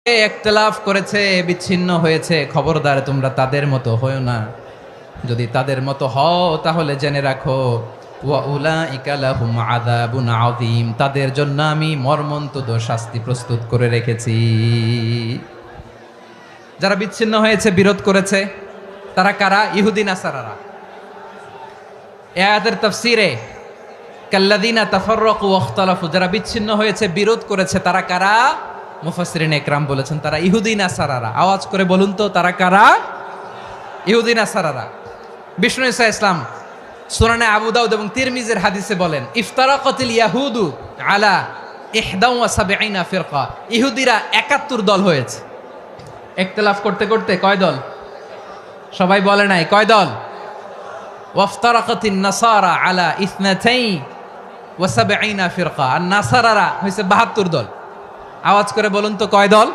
ইখতিলাফ করেছে, বিচ্ছিন্ন হয়েছে, খবরদার তোমরা তাদের মতো হয়ো না। যদি তাদের মতো হও তাহলে জেনে রাখো ওয়া উলাইকা লাহুম আযাবুন আযীম, তাদের জন্য আমি মর্মন্তুদ শাস্তি প্রস্তুত করে রেখেছি। যারা বিচ্ছিন্ন হয়েছে, বিরোধ করেছে, তারা কারা? ইহুদি নাসারারা। এই আয়াতের তাফসীরে কাল্লাযীনা তাফাররাকু ওয়াখতালাফু, যারা বিচ্ছিন্ন হয়েছে, বিরোধ করেছে, তারা কারা? মুফাসসিরিন ইকরাম বলেছেন তারা ইহুদি নাসারারা। আওয়াজ করে বলুন তো তারা কারা? ইহুদি নাসারারা। বিষ্ণু ঈসা ইসলাম সুনানে আবু দাউদ এবং তিরমিজির হাদিসে বলেন, ইফতারাকাতিল ইয়াহুদু আলা 71 ফিরকা, ইহুদিরা 71 দল হয়েছে। ইখতিলাফ করতে করতে কয় দল? সবাই বলে নাই কয় দল? ওয়াফতারাকাতিন নাসারা আলা 72 ফিরকা, আর নাসারারা হয়েছে 72 দল। আওয়াজ করে বলুন তো কয় দল?